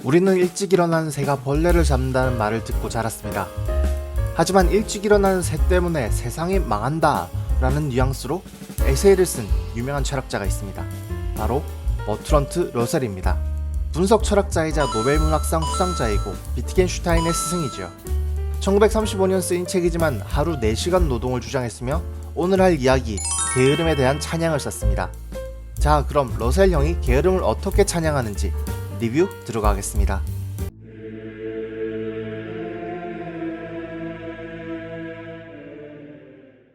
우리는 일찍 일어나는 새가 벌레를 잡는다는 말을 듣고 자랐습니다. 하지만 일찍 일어나는 새 때문에 세상이 망한다 라는 뉘앙스로 에세이를 쓴 유명한 철학자가 있습니다. 바로 버트런트 러셀입니다. 분석 철학자이자 노벨문학상 수상자이고 비트겐슈타인의 스승이지요. 1935년 쓰인 책이지만 하루 4시간 노동을 주장했으며 오늘 할 이야기 게으름에 대한 찬양을 썼습니다. 자, 그럼 러셀 형이 게으름을 어떻게 찬양하는지 리뷰 들어가겠습니다.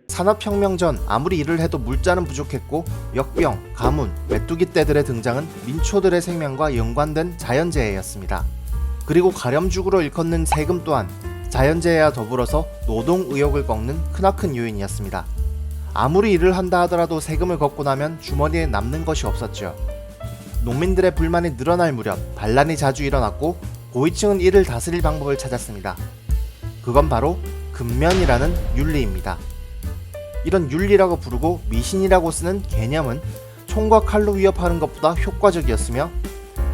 산업혁명 전 아무리 일을 해도 물자는 부족했고 역병, 가뭄, 메뚜기 떼들의 등장은 민초들의 생명과 연관된 자연재해였습니다. 그리고 가렴죽으로 일컫는 세금 또한 자연재해와 더불어서 노동 의욕을 꺾는 크나큰 요인이었습니다. 아무리 일을 한다 하더라도 세금을 걷고 나면 주머니에 남는 것이 없었죠. 농민들의 불만이 늘어날 무렵 반란이 자주 일어났고 고위층은 이를 다스릴 방법을 찾았습니다. 그건 바로 근면이라는 윤리입니다. 이런 윤리라고 부르고 미신이라고 쓰는 개념은 총과 칼로 위협하는 것보다 효과적이었으며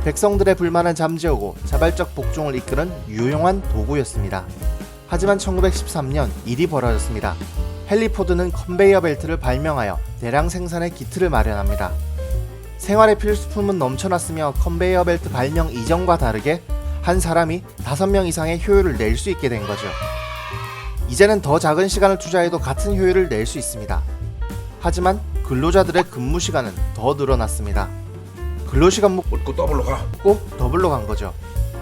백성들의 불만을 잠재우고 자발적 복종을 이끄는 유용한 도구였습니다. 하지만 1913년 일이 벌어졌습니다. 헨리 포드는 컨베이어 벨트를 발명하여 대량 생산의 기틀을 마련합니다. 생활의 필수품은 넘쳐났으며 컨베이어 벨트 발명 이전과 다르게 한 사람이 5명 이상의 효율을 낼 수 있게 된 거죠. 이제는 더 작은 시간을 투자해도 같은 효율을 낼 수 있습니다. 하지만 근로자들의 근무 시간은 더 늘어났습니다. 근로시간 묻고 더블로 간 거죠.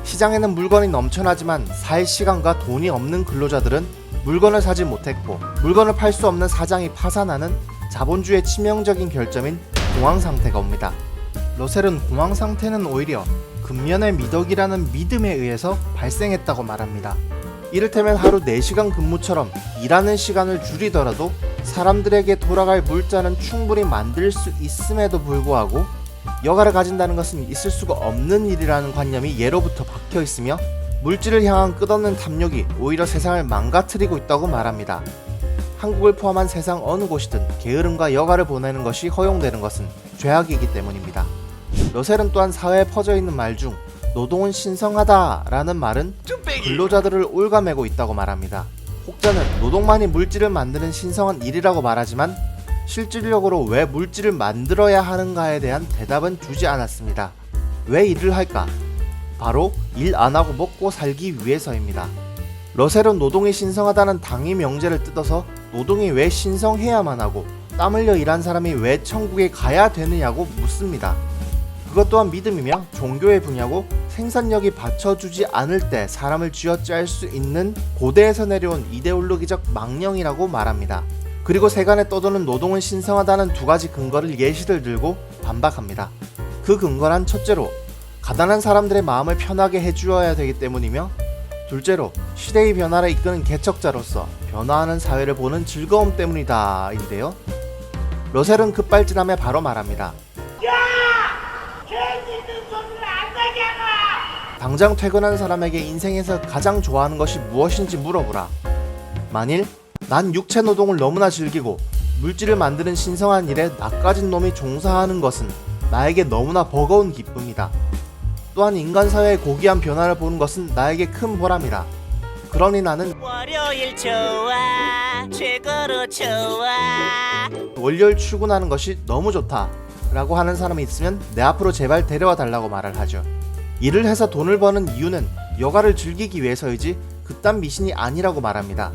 시장에는 물건이 넘쳐나지만 살 시간과 돈이 없는 근로자들은 물건을 사지 못했고 물건을 팔 수 없는 사장이 파산하는 자본주의의 치명적인 결점인 공황상태가 옵니다. 러셀은 공황상태는 오히려 근면의 미덕이라는 믿음에 의해서 발생했다고 말합니다. 이를테면 하루 4시간 근무처럼 일하는 시간을 줄이더라도 사람들에게 돌아갈 물자는 충분히 만들 수 있음에도 불구하고 여가를 가진다는 것은 있을 수가 없는 일이라는 관념이 예로부터 박혀 있으며 물질을 향한 끝없는 탐욕이 오히려 세상을 망가뜨리고 있다고 말합니다. 한국을 포함한 세상 어느 곳이든 게으름과 여가를 보내는 것이 허용되는 것은 죄악이기 때문입니다. 러셀은 또한 사회에 퍼져있는 말 중 노동은 신성하다 라는 말은 근로자들을 옭아매고 있다고 말합니다. 혹자는 노동만이 물질을 만드는 신성한 일이라고 말하지만 실질적으로 왜 물질을 만들어야 하는가에 대한 대답은 주지 않았습니다. 왜 일을 할까? 바로 일 안하고 먹고 살기 위해서입니다. 러셀은 노동이 신성하다는 당위 명제를 뜯어서 노동이 왜 신성해야만 하고 땀 흘려 일한 사람이 왜 천국에 가야 되느냐고 묻습니다. 그것 또한 믿음이며 종교의 분야고 생산력이 받쳐주지 않을 때 사람을 쥐어짤 수 있는 고대에서 내려온 이데올로기적 망령이라고 말합니다. 그리고 세간에 떠도는 노동은 신성하다는 2가지 근거를 예시를 들고 반박합니다. 그 근거란 첫째로 가난한 사람들의 마음을 편하게 해주어야 되기 때문이며 둘째로 시대의 변화를 이끄는 개척자로서 변화하는 사회를 보는 즐거움 때문이다 인데요. 러셀은 급발진함에 바로 말합니다. 당장 퇴근한 사람에게 인생에서 가장 좋아하는 것이 무엇인지 물어보라. 만일 난 육체 노동을 너무나 즐기고 물질을 만드는 신성한 일에 낯가진 놈이 종사하는 것은 나에게 너무나 버거운 기쁨이다. 또한 인간 사회의 고귀한 변화를 보는 것은 나에게 큰 보람이다. 그러니 나는 월요일 좋아 최고로 좋아 월요일 출근하는 것이 너무 좋다 라고 하는 사람이 있으면 내 앞으로 제발 데려와 달라고 말을 하죠. 일을 해서 돈을 버는 이유는 여가를 즐기기 위해서이지 그딴 미신이 아니라고 말합니다.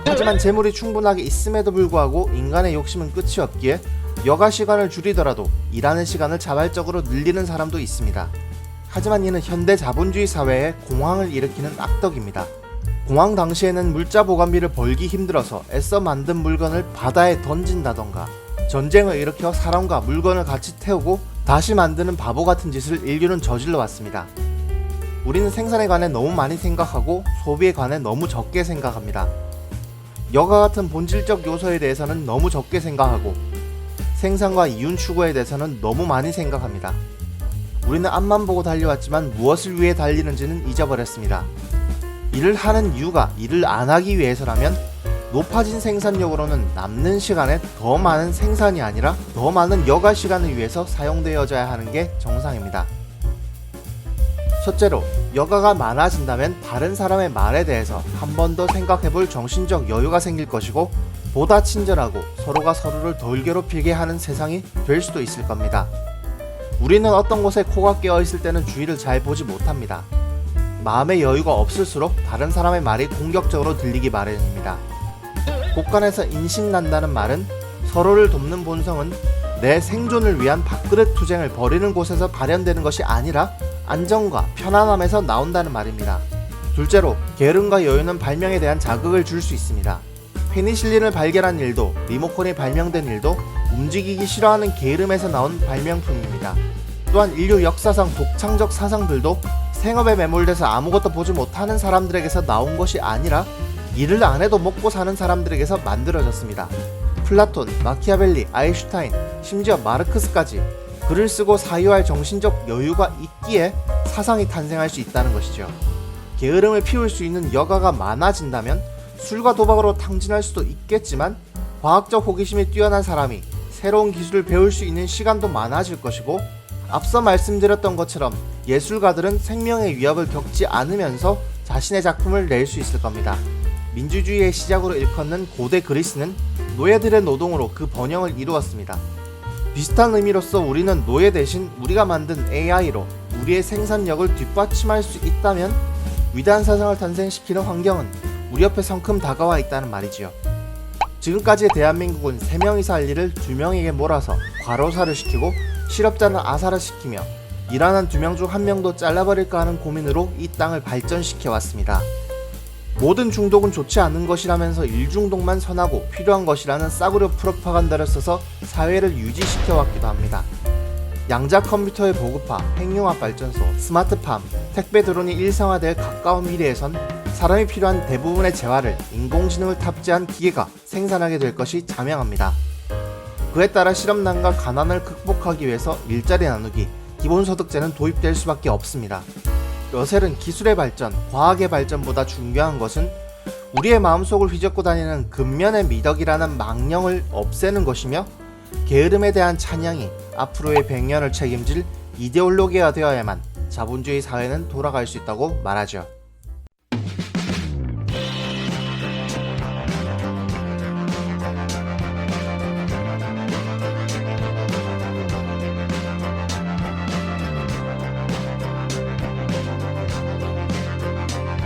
하지만 재물이 충분하게 있음에도 불구하고 인간의 욕심은 끝이 없기에 여가 시간을 줄이더라도 일하는 시간을 자발적으로 늘리는 사람도 있습니다. 하지만 이는 현대 자본주의 사회에 공황을 일으키는 악덕입니다. 공황 당시에는 물자 보관비를 벌기 힘들어서 애써 만든 물건을 바다에 던진다던가 전쟁을 일으켜 사람과 물건을 같이 태우고 다시 만드는 바보 같은 짓을 인류는 저질러 왔습니다. 우리는 생산에 관해 너무 많이 생각하고 소비에 관해 너무 적게 생각합니다. 여가 같은 본질적 요소에 대해서는 너무 적게 생각하고 생산과 이윤 추구에 대해서는 너무 많이 생각합니다. 우리는 앞만 보고 달려왔지만 무엇을 위해 달리는지는 잊어버렸습니다. 일을 하는 이유가 일을 안 하기 위해서라면 높아진 생산력으로는 남는 시간에 더 많은 생산이 아니라 더 많은 여가 시간을 위해서 사용되어져야 하는 게 정상입니다. 첫째로, 여가가 많아진다면 다른 사람의 말에 대해서 한 번 더 생각해볼 정신적 여유가 생길 것이고, 보다 친절하고 서로가 서로를 덜 괴롭히게 하는 세상이 될 수도 있을 겁니다. 우리는 어떤 곳에 코가 끼어 있을 때는 주위를 잘 보지 못합니다. 마음의 여유가 없을수록 다른 사람의 말이 공격적으로 들리기 마련입니다. 곳간에서 인식난다는 말은 서로를 돕는 본성은 내 생존을 위한 밥그릇 투쟁을 벌이는 곳에서 발현되는 것이 아니라 안정과 편안함에서 나온다는 말입니다. 둘째로, 게으름과 여유는 발명에 대한 자극을 줄 수 있습니다. 페니실린을 발견한 일도, 리모컨이 발명된 일도 움직이기 싫어하는 게으름에서 나온 발명품입니다. 또한 인류 역사상 독창적 사상들도 생업에 매몰돼서 아무것도 보지 못하는 사람들에게서 나온 것이 아니라 일을 안 해도 먹고 사는 사람들에게서 만들어졌습니다. 플라톤, 마키아벨리, 아인슈타인, 심지어 마르크스까지 글을 쓰고 사유할 정신적 여유가 있기에 사상이 탄생할 수 있다는 것이죠. 게으름을 피울 수 있는 여가가 많아진다면 술과 도박으로 탕진할 수도 있겠지만, 과학적 호기심이 뛰어난 사람이 새로운 기술을 배울 수 있는 시간도 많아질 것이고, 앞서 말씀드렸던 것처럼 예술가들은 생명의 위협을 겪지 않으면서 자신의 작품을 낼 수 있을 겁니다. 민주주의의 시작으로 일컫는 고대 그리스는 노예들의 노동으로 그 번영을 이루었습니다. 비슷한 의미로서 우리는 노예 대신 우리가 만든 AI로 우리의 생산력을 뒷받침할 수 있다면 위대한 사상을 탄생시키는 환경은 우리 옆에 성큼 다가와 있다는 말이지요. 지금까지의 대한민국은 3명이서 할 일을 2명에게 몰아서 과로사를 시키고 실업자는 아사를 시키며 일하는 2명 중 1명도 잘라버릴까 하는 고민으로 이 땅을 발전시켜 왔습니다. 모든 중독은 좋지 않은 것이라면서 일중독만 선하고 필요한 것이라는 싸구려 프로파간다를 써서 사회를 유지시켜 왔기도 합니다. 양자 컴퓨터의 보급화, 핵융합 발전소, 스마트팜, 택배 드론이 일상화될 가까운 미래에선 사람이 필요한 대부분의 재화를 인공지능을 탑재한 기계가 생산하게 될 것이 자명합니다. 그에 따라 실업난과 가난을 극복하기 위해서 일자리 나누기, 기본소득제는 도입될 수밖에 없습니다. 여셀은 기술의 발전, 과학의 발전보다 중요한 것은 우리의 마음속을 휘젓고 다니는 근면의 미덕이라는 망령을 없애는 것이며, 게으름에 대한 찬양이 앞으로의 100년을 책임질 이데올로기가 되어야만 자본주의 사회는 돌아갈 수 있다고 말하죠.